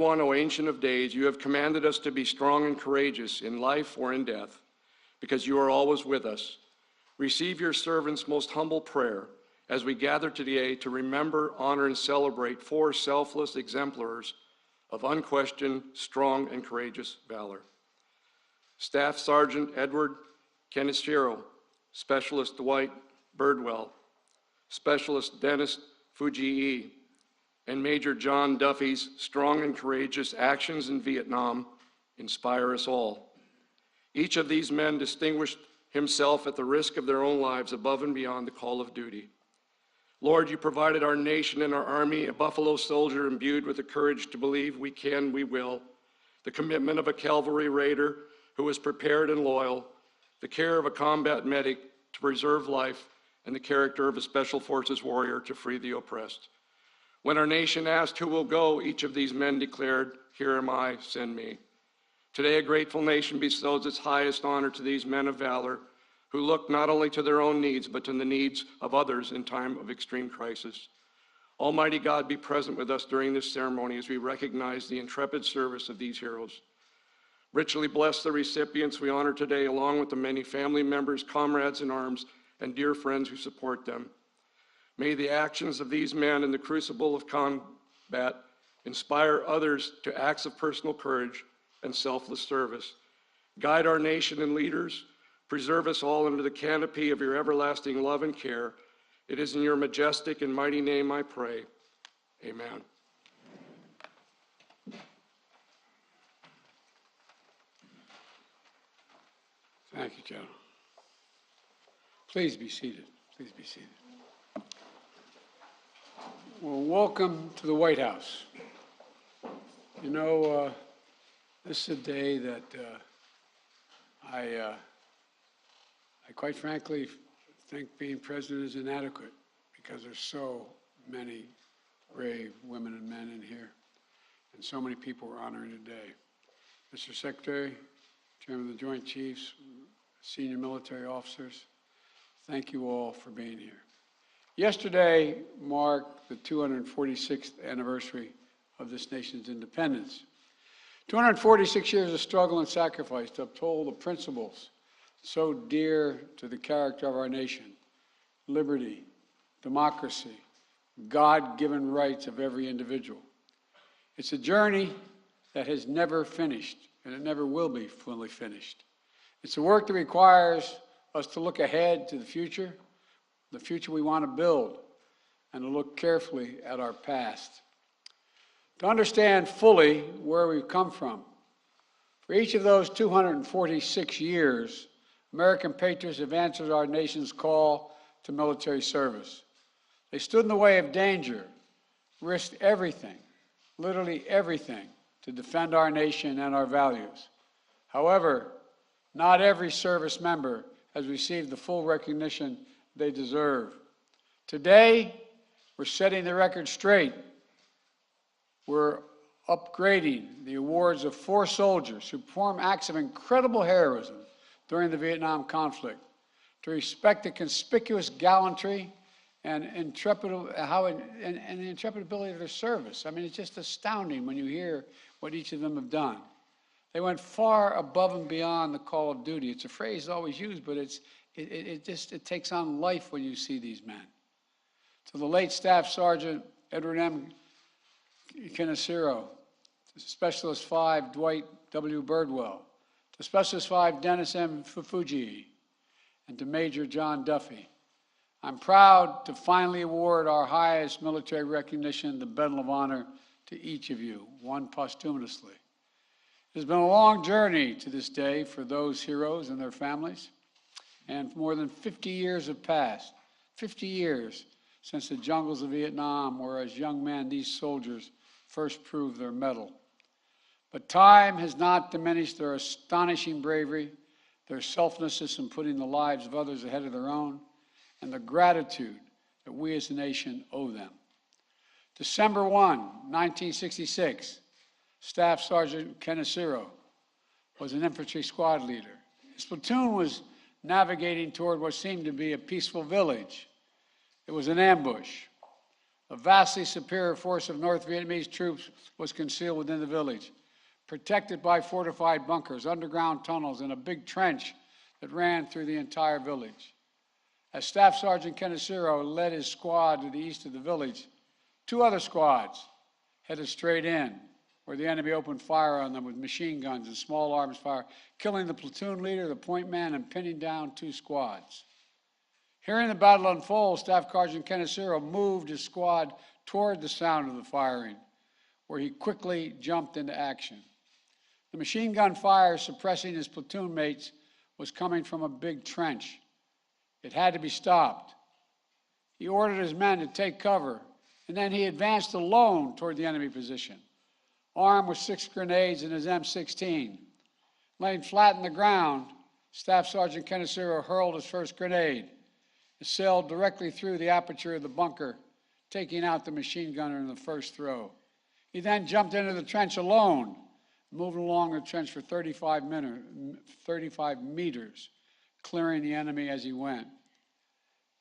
One, O Ancient of Days, you have commanded us to be strong and courageous in life or in death, because you are always with us. Receive your servant's most humble prayer as we gather today to remember, honor, and celebrate four selfless exemplars of unquestioned, strong, and courageous valor. Staff Sergeant Edward Keneshiro, Specialist Dwight Birdwell, Specialist Dennis Fujii, and Major John Duffy's strong and courageous actions in Vietnam inspire us all. Each of these men distinguished himself at the risk of their own lives above and beyond the call of duty. Lord, you provided our nation and our army a Buffalo soldier imbued with the courage to believe we can, we will, the commitment of a cavalry raider who was prepared and loyal, the care of a combat medic to preserve life, and the character of a special forces warrior to free the oppressed. When our nation asked who will go, each of these men declared, "Here am I, send me." Today, a grateful nation bestows its highest honor to these men of valor who look not only to their own needs, but to the needs of others in time of extreme crisis. Almighty God, be present with us during this ceremony as we recognize the intrepid service of these heroes. Richly bless the recipients we honor today, along with the many family members, comrades in arms, and dear friends who support them. May the actions of these men in the crucible of combat inspire others to acts of personal courage and selfless service. Guide our nation and leaders. Preserve us all under the canopy of your everlasting love and care. It is in your majestic and mighty name I pray. Amen. Thank you, Joe. Please be seated. Please be seated. Well, welcome to the White House. You know, this is a day that I quite frankly think being president is inadequate because there's so many brave women and men in here, and so many people we're honoring today. Mr. Secretary, Chairman of the Joint Chiefs, senior military officers, thank you all for being here. Yesterday marked the 246th anniversary of this nation's independence. 246 years of struggle and sacrifice to uphold the principles so dear to the character of our nation: liberty, democracy, God-given rights of every individual. It's a journey that has never finished, and it never will be fully finished. It's a work that requires us to look ahead to the future we want to build, and to look carefully at our past, to understand fully where we've come from. For each of those 246 years, American patriots have answered our nation's call to military service. They stood in the way of danger, risked everything, literally everything, to defend our nation and our values. However, not every service member has received the full recognition they deserve. Today, we're setting the record straight. We're upgrading the awards of 4 soldiers who performed acts of incredible heroism during the Vietnam conflict, to respect the conspicuous gallantry and the intrepid ability of their service. I mean, it's just astounding when you hear what each of them have done. They went far above and beyond the call of duty. It's a phrase always used, but it takes on life when you see these men. To the late Staff Sergeant Edward M. Keneshiro, to Specialist 5 Dwight W. Birdwell, to Specialist 5 Dennis M. Fujii, and to Major John Duffy. I'm proud to finally award our highest military recognition, the Medal of Honor, to each of you, one posthumously. It has been a long journey to this day for those heroes and their families, and more than 50 years have passed, 50 years since the jungles of Vietnam, where as young men these soldiers first proved their mettle. But time has not diminished their astonishing bravery, their selflessness in putting the lives of others ahead of their own, and the gratitude that we as a nation owe them. December 1, 1966, Staff Sergeant Keneshiro was an infantry squad leader. His platoon was navigating toward what seemed to be a peaceful village. It was an ambush. A vastly superior force of North Vietnamese troops was concealed within the village, protected by fortified bunkers, underground tunnels, and a big trench that ran through the entire village. As Staff Sergeant Keneshiro led his squad to the east of the village, two other squads headed straight in, where the enemy opened fire on them with machine guns and small arms fire, killing the platoon leader, the point man, and pinning down two squads. Hearing the battle unfold, Staff Sergeant Keneshiro moved his squad toward the sound of the firing, where he quickly jumped into action. The machine gun fire suppressing his platoon mates was coming from a big trench. It had to be stopped. He ordered his men to take cover, and then he advanced alone toward the enemy position, armed with 6 grenades and his M16. Laying flat on the ground, Staff Sergeant Keneshiro hurled his first grenade. It sailed directly through the aperture of the bunker, taking out the machine gunner in the first throw. He then jumped into the trench alone, moved along the trench for 35 meters, clearing the enemy as he went.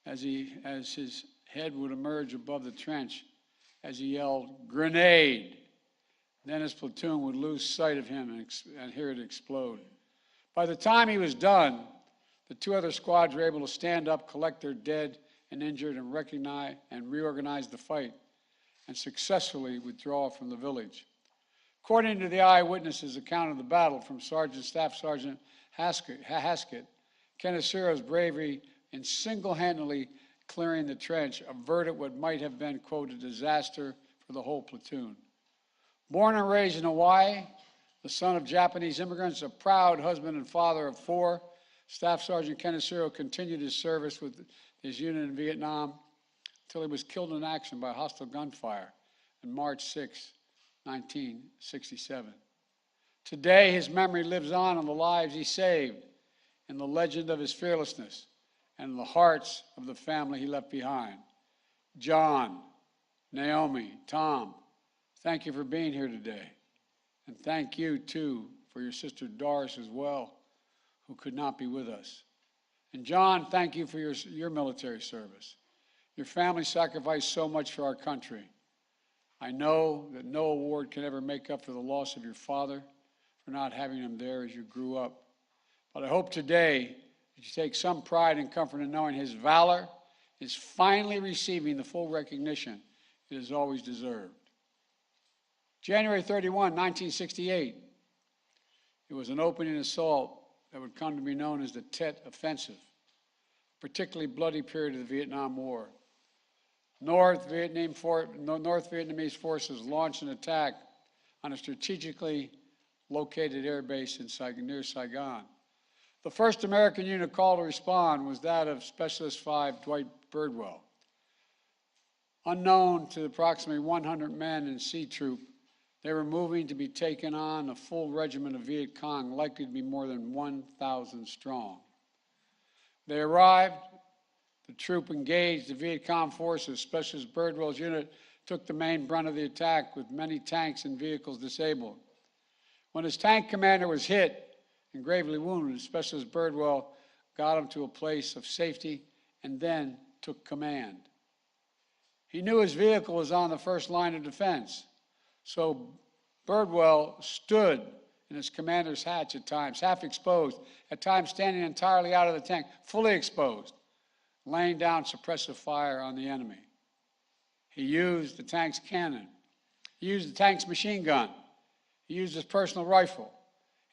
As his head would emerge above the trench, as he yelled, "Grenade!" Then his platoon would lose sight of him and hear it explode. By the time he was done, the two other squads were able to stand up, collect their dead and injured, and recognize and reorganize the fight, and successfully withdraw from the village. According to the eyewitnesses' account of the battle from Staff Sergeant Haskett, Keneshiro's bravery in single-handedly clearing the trench averted what might have been, quote, a disaster for the whole platoon. Born and raised in Hawaii, the son of Japanese immigrants, a proud husband and father of 4, Staff Sergeant Keneshiro continued his service with his unit in Vietnam until he was killed in action by hostile gunfire on March 6, 1967. Today, his memory lives on in the lives he saved, in the legend of his fearlessness, and in the hearts of the family he left behind. John, Naomi, Tom, thank you for being here today. And thank you, too, for your sister Doris as well, who could not be with us. And John, thank you for your military service. Your family sacrificed so much for our country. I know that no award can ever make up for the loss of your father, for not having him there as you grew up. But I hope today that you take some pride and comfort in knowing his valor is finally receiving the full recognition it has always deserved. January 31, 1968, it was an opening assault that would come to be known as the Tet Offensive, a particularly bloody period of the Vietnam War. North Vietnamese forces launched an attack on a strategically located air base near Saigon. The first American unit called to respond was that of Specialist 5 Dwight Birdwell. Unknown to approximately 100 men in C Troop, they were moving to be taken on a full regiment of Viet Cong, likely to be more than 1,000 strong. They arrived, the troop engaged the Viet Cong forces. Specialist Birdwell's unit took the main brunt of the attack with many tanks and vehicles disabled. When his tank commander was hit and gravely wounded, Specialist Birdwell got him to a place of safety and then took command. He knew his vehicle was on the first line of defense, so Birdwell stood in his commander's hatch at times, half exposed, at times standing entirely out of the tank, fully exposed, laying down suppressive fire on the enemy. He used the tank's cannon. He used the tank's machine gun. He used his personal rifle.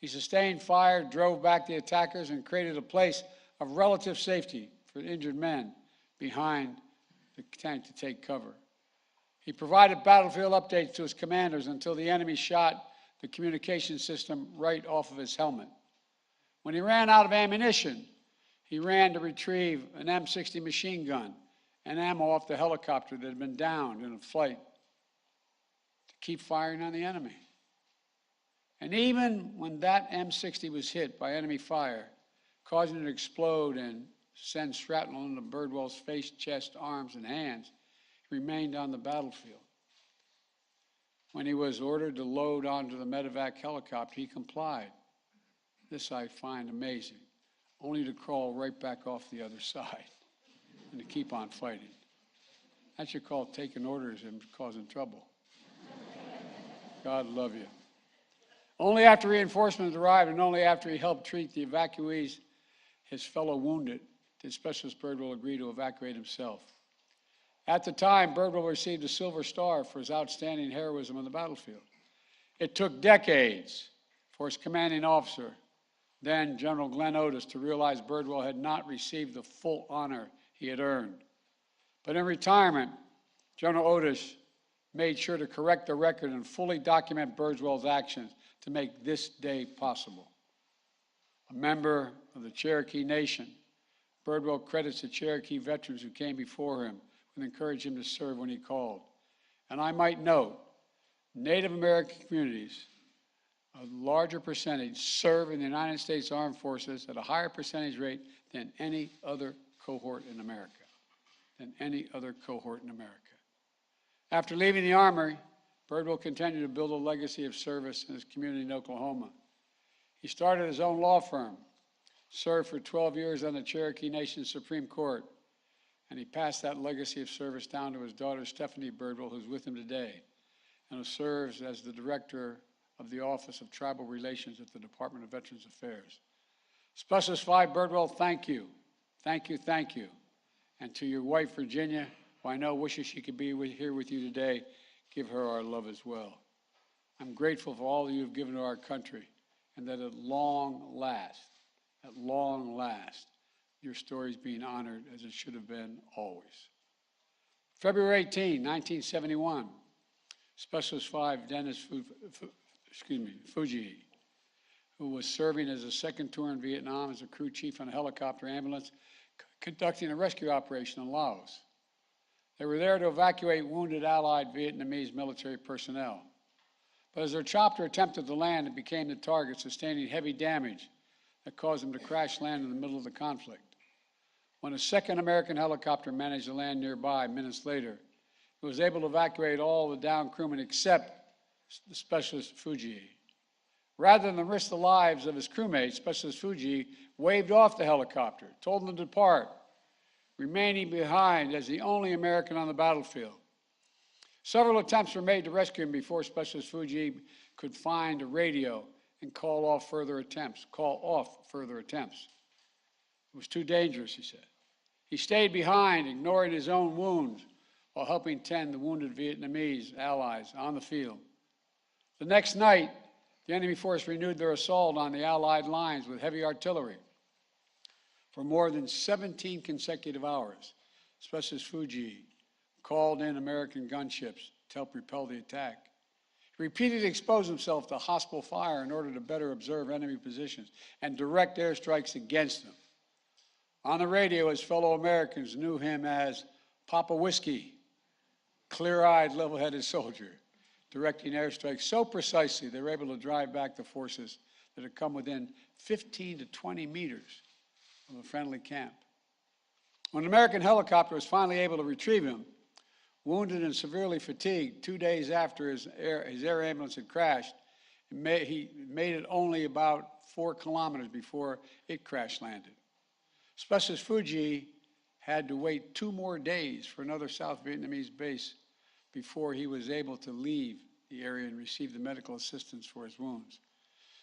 He sustained fire, drove back the attackers, and created a place of relative safety for injured men behind the tank to take cover. He provided battlefield updates to his commanders until the enemy shot the communication system right off of his helmet. When he ran out of ammunition, he ran to retrieve an M60 machine gun and ammo off the helicopter that had been downed in a flight to keep firing on the enemy. And even when that M60 was hit by enemy fire, causing it to explode and send shrapnel into Birdwell's face, chest, arms, and hands, he remained on the battlefield. When he was ordered to load onto the medevac helicopter, he complied. This I find amazing, only to crawl right back off the other side and to keep on fighting. That should call taking orders and causing trouble. God love you. Only after reinforcements arrived and only after he helped treat the evacuees, his fellow wounded, did Specialist Birdwell agree to evacuate himself. At the time, Birdwell received a Silver Star for his outstanding heroism on the battlefield. It took decades for his commanding officer, then General Glenn Otis, to realize Birdwell had not received the full honor he had earned. But in retirement, General Otis made sure to correct the record and fully document Birdwell's actions to make this day possible. A member of the Cherokee Nation, Birdwell credits the Cherokee veterans who came before him and encouraged him to serve when he called. And I might note, Native American communities, a larger percentage, serve in the United States Armed Forces at a higher percentage rate than any other cohort in America. After leaving the Army, Birdwell continued to build a legacy of service in his community in Oklahoma. He started his own law firm, served for 12 years on the Cherokee Nation Supreme Court, and he passed that legacy of service down to his daughter, Stephanie Birdwell, who's with him today, and who serves as the director of the Office of Tribal Relations at the Department of Veterans Affairs. Specialist 5 Birdwell, thank you. Thank you, thank you. And to your wife, Virginia, who I know wishes she could be here with you today, give her our love as well. I'm grateful for all that you've given to our country, and that at long last, your story is being honored as it should have been always. February 18, 1971, Specialist 5 Dennis Fujii, who was serving as a second tour in Vietnam as a crew chief on a helicopter ambulance, conducting a rescue operation in Laos. They were there to evacuate wounded Allied Vietnamese military personnel. But as their chopper attempted to land, it became the target, sustaining heavy damage that caused them to crash land in the middle of the conflict. When a second American helicopter managed to land nearby minutes later, it was able to evacuate all the downed crewmen except the Specialist Fujii. Rather than risk the lives of his crewmates, Specialist Fujii waved off the helicopter, told them to depart, remaining behind as the only American on the battlefield. Several attempts were made to rescue him before Specialist Fujii could find a radio and call off further attempts. It was too dangerous, he said. He stayed behind, ignoring his own wounds, while helping tend the wounded Vietnamese allies on the field. The next night, the enemy force renewed their assault on the Allied lines with heavy artillery. For more than 17 consecutive hours, Specialist Fujii called in American gunships to help repel the attack. He repeatedly exposed himself to hostile fire in order to better observe enemy positions and direct airstrikes against them. On the radio, his fellow Americans knew him as Papa Whiskey, clear-eyed, level-headed soldier, directing airstrikes so precisely they were able to drive back the forces that had come within 15 to 20 meters of a friendly camp. When an American helicopter was finally able to retrieve him, wounded and severely fatigued, 2 days after his air ambulance had crashed, he made it only about 4 kilometers before it crash landed. Specialist Fujii had to wait 2 more days for another South Vietnamese base before he was able to leave the area and receive the medical assistance for his wounds.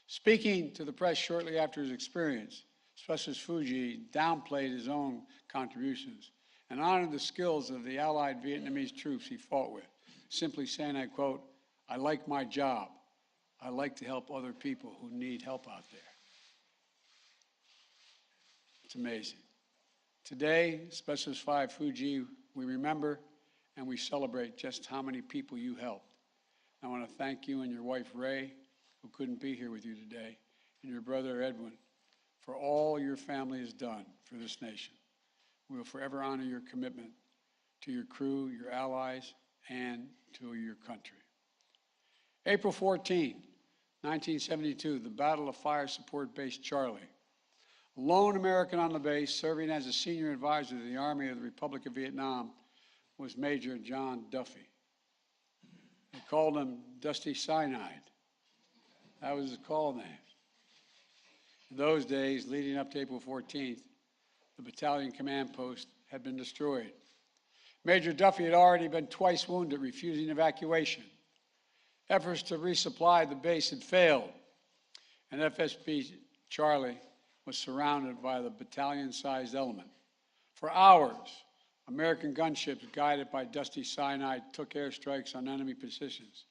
Speaking to the press shortly after his experience, Specialist Fujii downplayed his own contributions and honored the skills of the Allied Vietnamese troops he fought with, simply saying, I quote, "I like my job. I like to help other people who need help out there." It's amazing. Today, Specialist 5 Fujii, we remember and we celebrate just how many people you helped. I want to thank you and your wife, Ray, who couldn't be here with you today, and your brother, Edwin, for all your family has done for this nation. We will forever honor your commitment to your crew, your allies, and to your country. April 14, 1972, the Battle of Fire Support Base Charlie. A lone American on the base, serving as a senior advisor to the Army of the Republic of Vietnam, was Major John Duffy. They called him Dusty Cyanide. That was his call name. In those days, leading up to April 14th, the battalion command post had been destroyed. Major Duffy had already been twice wounded, refusing evacuation. Efforts to resupply the base had failed, and FSB Charlie was surrounded by the battalion-sized element. For hours, American gunships guided by Dusty Cyanide took airstrikes on enemy positions.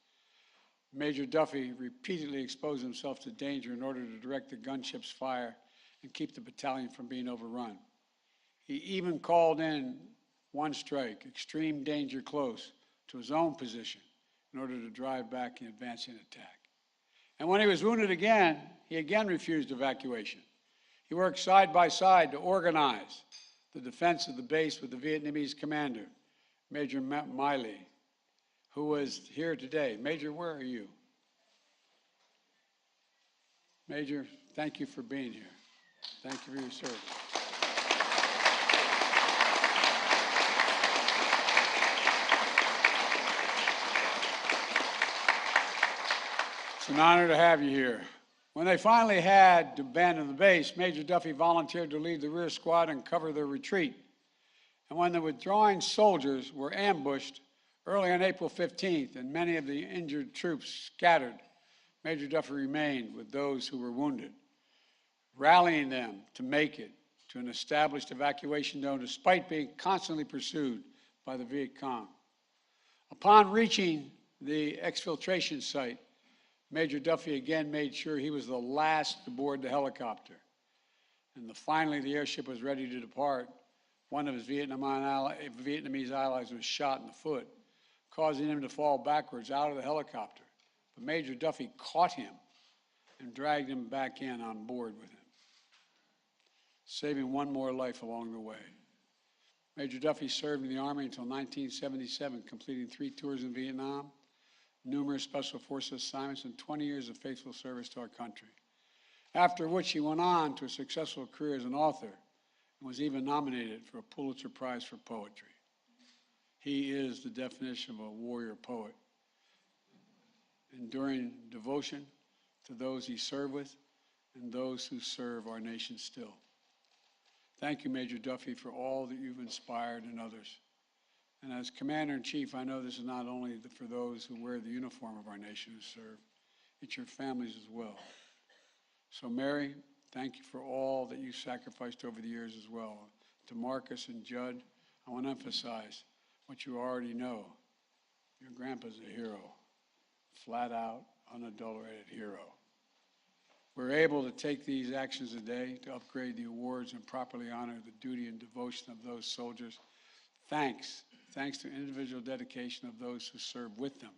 Major Duffy repeatedly exposed himself to danger in order to direct the gunship's fire and keep the battalion from being overrun. He even called in one strike, extreme danger close, to his own position in order to drive back the advancing attack. And when he was wounded again, he again refused evacuation. He worked side by side to organize the defense of the base with the Vietnamese commander, Major Miley, who was here today. Major, where are you? Major, thank you for being here. Thank you for your service. It's an honor to have you here. When they finally had to abandon the base, Major Duffy volunteered to lead the rear squad and cover their retreat. And when the withdrawing soldiers were ambushed early on April 15th and many of the injured troops scattered, Major Duffy remained with those who were wounded, rallying them to make it to an established evacuation zone despite being constantly pursued by the Viet Cong. Upon reaching the exfiltration site, Major Duffy again made sure he was the last to board the helicopter. And finally, the airship was ready to depart. One of his Vietnamese allies was shot in the foot, causing him to fall backwards out of the helicopter. But Major Duffy caught him and dragged him back in on board with him, saving one more life along the way. Major Duffy served in the Army until 1977, completing 3 tours in Vietnam, numerous Special Forces assignments, and 20 years of faithful service to our country. After which he went on to a successful career as an author and was even nominated for a Pulitzer Prize for Poetry. He is the definition of a warrior poet, enduring devotion to those he served with and those who serve our nation still. Thank you, Major Duffy, for all that you've inspired in others. And as Commander-in-Chief, I know this is not only for those who wear the uniform of our nation who serve, it's your families as well. So Mary, thank you for all that you sacrificed over the years as well. To Marcus and Judd, I want to emphasize what you already know. Your grandpa's a hero, flat out, unadulterated hero. We're able to take these actions today to upgrade the awards and properly honor the duty and devotion of those soldiers. Thanks to individual dedication of those who serve with them.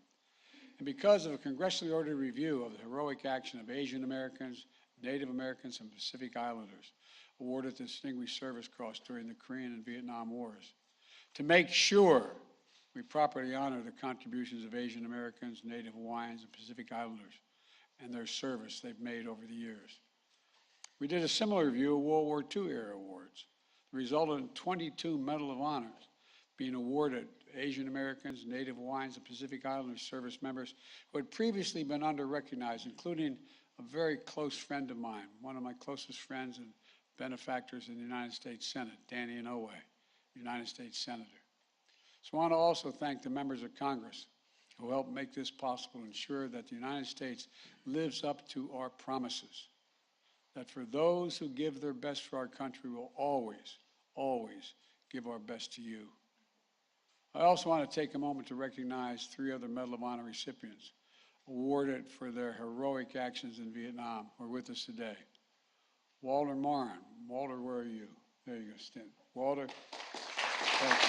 And because of a congressionally ordered review of the heroic action of Asian Americans, Native Americans, and Pacific Islanders, awarded the Distinguished Service Cross during the Korean and Vietnam Wars, to make sure we properly honor the contributions of Asian Americans, Native Hawaiians, and Pacific Islanders, and their service they've made over the years. We did a similar review of World War II era awards. The result in 22 Medal of Honors being awarded to Asian Americans, Native Hawaiians, and Pacific Islander service members who had previously been under-recognized, including a very close friend of mine, one of my closest friends and benefactors in the United States Senate, Danny Inouye, United States Senator. So I want to also thank the members of Congress who helped make this possible, ensure that the United States lives up to our promises, that for those who give their best for our country, we'll always, always give our best to you. I also want to take a moment to recognize 3 other Medal of Honor recipients awarded for their heroic actions in Vietnam who are with us today. Walter Morin. Walter, where are you? There you go, Stint. Walter, thank you,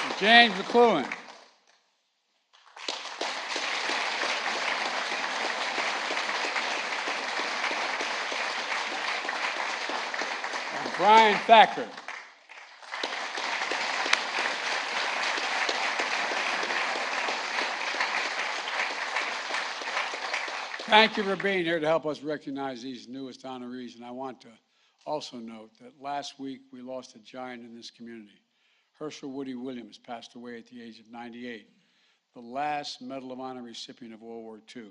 and James McLuhan. Brian Thacker. Thank you for being here to help us recognize these newest honorees. And I want to also note that last week we lost a giant in this community. Herschel Woody Williams passed away at the age of 98, the last Medal of Honor recipient of World War II.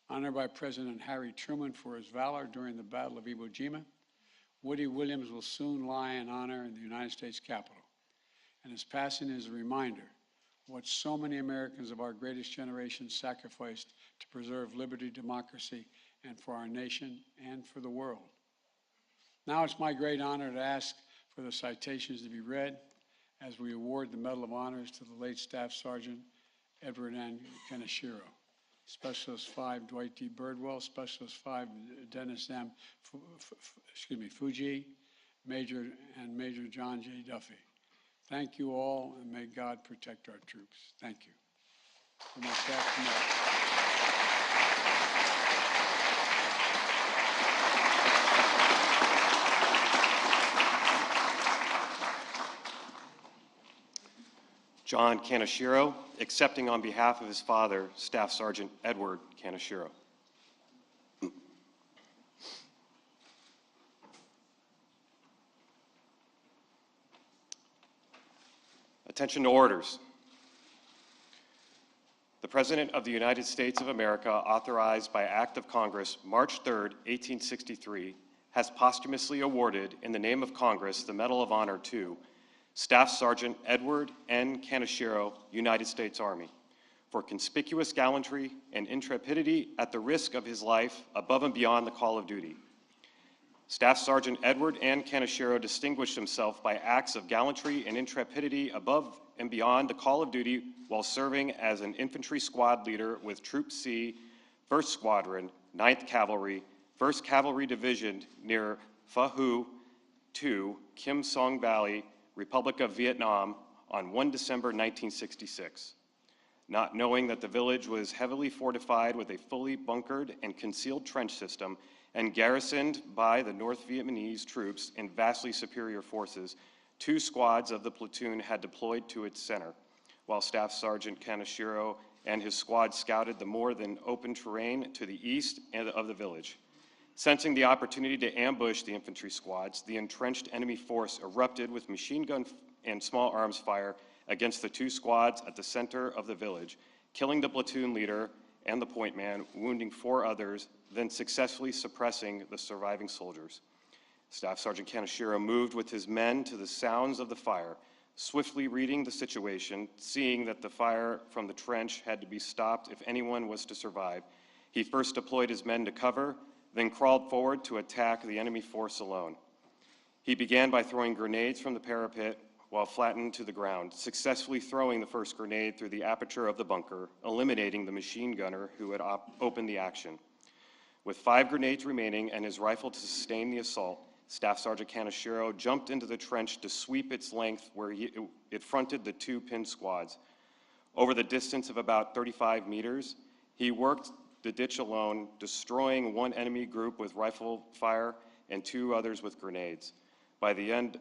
Honored by President Harry Truman for his valor during the Battle of Iwo Jima, Woody Williams will soon lie in honor in the United States Capitol, and his passing is a reminder of what so many Americans of our greatest generation sacrificed to preserve liberty, democracy, and for our nation and for the world. Now it's my great honor to ask for the citations to be read as we award the Medal of Honors to the late Staff Sergeant Edward N. Kaneshiro, Specialist 5 Dwight D. Birdwell, Specialist 5 Dennis M. Fuji, Major John J. Duffy. Thank you all, and may God protect our troops. Thank you. For my staff tonight. John Kaneshiro, accepting on behalf of his father, Staff Sergeant Edward Kaneshiro. Attention to orders. The President of the United States of America, authorized by Act of Congress, March 3, 1863, has posthumously awarded, in the name of Congress, the Medal of Honor to Staff Sergeant Edward N. Kaneshiro, United States Army, for conspicuous gallantry and intrepidity at the risk of his life above and beyond the call of duty. Staff Sergeant Edward N. Kaneshiro distinguished himself by acts of gallantry and intrepidity above and beyond the call of duty while serving as an infantry squad leader with Troop C, 1st Squadron, 9th Cavalry, 1st Cavalry Division near Pha Hu 2, Kim Song Valley, Republic of Vietnam, on 1 December 1966. Not knowing that the village was heavily fortified with a fully bunkered and concealed trench system and garrisoned by the North Vietnamese troops in vastly superior forces, 2 squads of the platoon had deployed to its center, while Staff Sergeant Kaneshiro and his squad scouted the more than open terrain to the east of the village. Sensing the opportunity to ambush the infantry squads, the entrenched enemy force erupted with machine gun and small arms fire against the 2 squads at the center of the village, killing the platoon leader and the point man, wounding 4 others, then successfully suppressing the surviving soldiers. Staff Sergeant Kaneshiro moved with his men to the sounds of the fire, swiftly reading the situation, seeing that the fire from the trench had to be stopped if anyone was to survive. He first deployed his men to cover, then crawled forward to attack the enemy force alone. He began by throwing grenades from the parapet while flattened to the ground, successfully throwing the first grenade through the aperture of the bunker, eliminating the machine gunner who had opened the action. With 5 grenades remaining and his rifle to sustain the assault, Staff Sergeant Kaneshiro jumped into the trench to sweep its length where it fronted the 2 pinned squads. Over the distance of about 35 meters, he worked the ditch alone, destroying 1 enemy group with rifle fire and 2 others with grenades. By the end,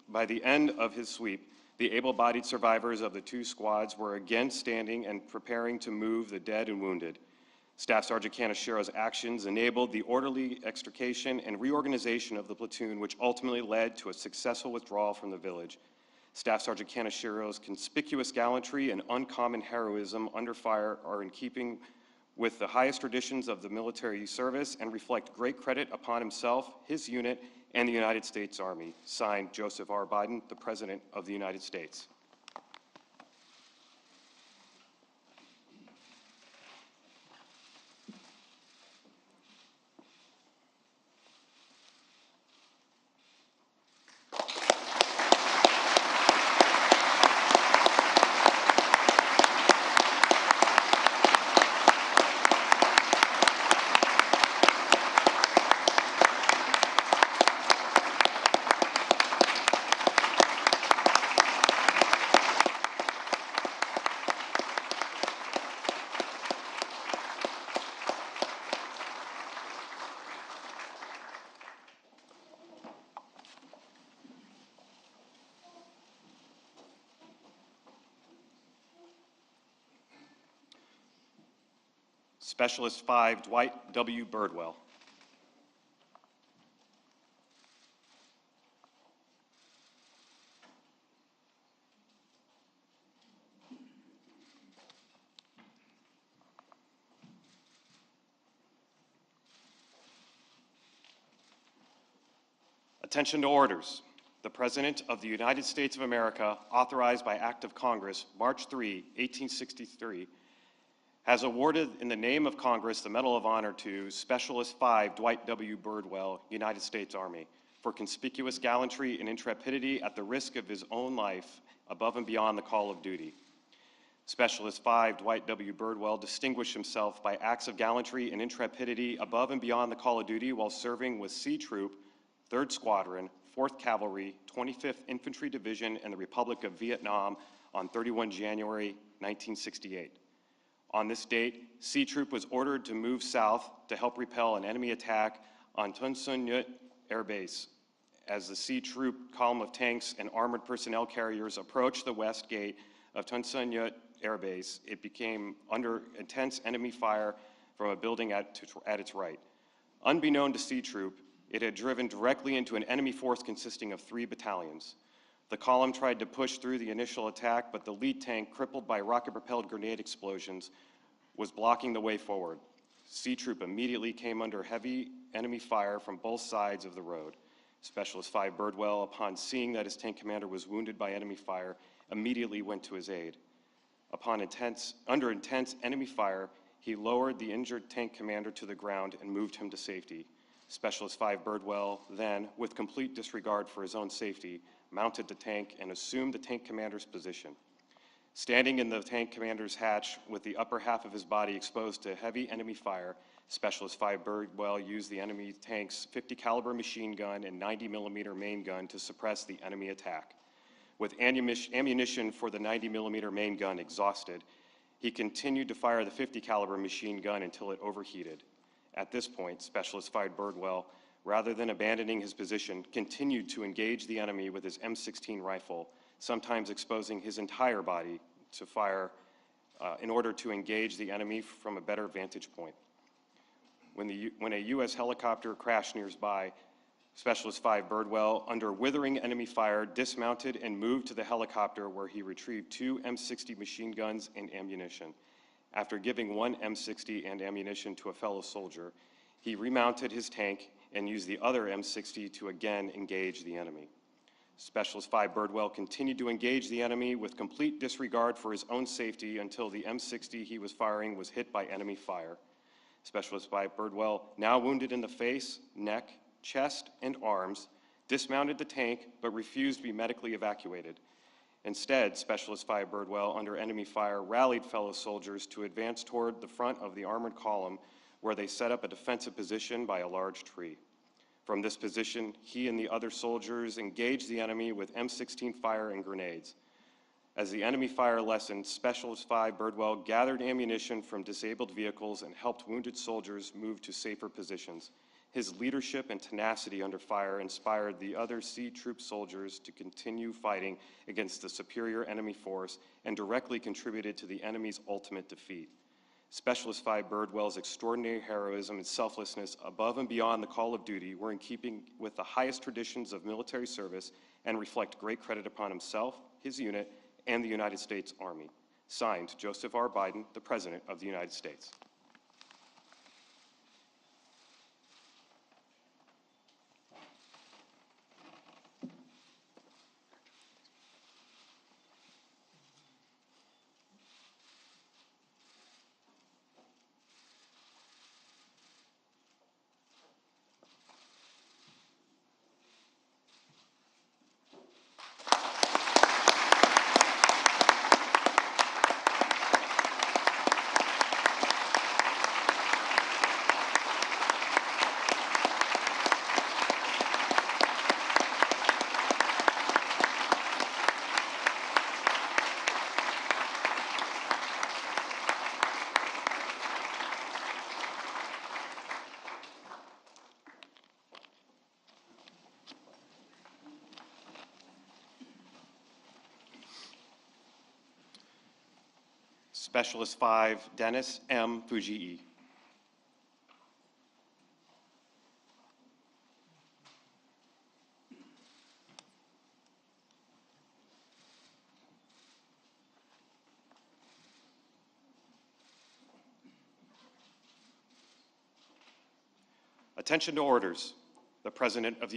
by the end of his sweep, the able-bodied survivors of the 2 squads were again standing and preparing to move the dead and wounded. Staff Sergeant Kaneshiro's actions enabled the orderly extrication and reorganization of the platoon, which ultimately led to a successful withdrawal from the village. Staff Sergeant Kaneshiro's conspicuous gallantry and uncommon heroism under fire are in keeping with the highest traditions of the military service and reflect great credit upon himself, his unit, and the United States Army. Signed, Joseph R. Biden, the President of the United States. Specialist 5, Dwight W. Birdwell. Attention to orders. The President of the United States of America, authorized by Act of Congress, March 3, 1863, has awarded in the name of Congress the Medal of Honor to Specialist 5 Dwight W. Birdwell, United States Army, for conspicuous gallantry and intrepidity at the risk of his own life above and beyond the call of duty. Specialist 5 Dwight W. Birdwell distinguished himself by acts of gallantry and intrepidity above and beyond the call of duty while serving with C Troop, 3rd Squadron, 4th Cavalry, 25th Infantry Division in the Republic of Vietnam on 31 January 1968. On this date, C Troop was ordered to move south to help repel an enemy attack on Ton Son Nhut Air Base. As the C Troop column of tanks and armored personnel carriers approached the west gate of Ton Son Nhut Air Base, it became under intense enemy fire from a building at its right. Unbeknown to C Troop, it had driven directly into an enemy force consisting of 3 battalions. The column tried to push through the initial attack, but the lead tank, crippled by rocket-propelled grenade explosions, was blocking the way forward. C Troop immediately came under heavy enemy fire from both sides of the road. Specialist 5 Birdwell, upon seeing that his tank commander was wounded by enemy fire, immediately went to his aid. Under intense enemy fire, he lowered the injured tank commander to the ground and moved him to safety. Specialist 5 Birdwell then, with complete disregard for his own safety, mounted the tank and assumed the tank commander's position. Standing in the tank commander's hatch with the upper half of his body exposed to heavy enemy fire, Specialist 5 Birdwell used the enemy tank's 50 caliber machine gun and 90 millimeter main gun to suppress the enemy attack. With ammunition for the 90 millimeter main gun exhausted, he continued to fire the 50 caliber machine gun until it overheated. At this point, Specialist 5 Birdwell, rather than abandoning his position, continued to engage the enemy with his M16 rifle, sometimes exposing his entire body to fire in order to engage the enemy from a better vantage point. When a U.S. helicopter crashed nearby, Specialist 5 Birdwell, under withering enemy fire, dismounted and moved to the helicopter where he retrieved 2 M60 machine guns and ammunition. After giving 1 M60 and ammunition to a fellow soldier, he remounted his tank and used the other M60 to again engage the enemy. Specialist 5 Birdwell continued to engage the enemy with complete disregard for his own safety until the M60 he was firing was hit by enemy fire. Specialist 5 Birdwell, now wounded in the face, neck, chest, and arms, dismounted the tank but refused to be medically evacuated. Instead, Specialist 5 Birdwell, under enemy fire, rallied fellow soldiers to advance toward the front of the armored column where they set up a defensive position by a large tree. From this position, he and the other soldiers engaged the enemy with M16 fire and grenades. As the enemy fire lessened, Specialist 5 Birdwell gathered ammunition from disabled vehicles and helped wounded soldiers move to safer positions. His leadership and tenacity under fire inspired the other C Troop soldiers to continue fighting against the superior enemy force and directly contributed to the enemy's ultimate defeat. Specialist 5 Birdwell's extraordinary heroism and selflessness above and beyond the call of duty were in keeping with the highest traditions of military service and reflect great credit upon himself, his unit, and the United States Army. Signed, Joseph R. Biden, the President of the United States. Specialist 5 Dennis M. Fujii. Attention to orders. The President of the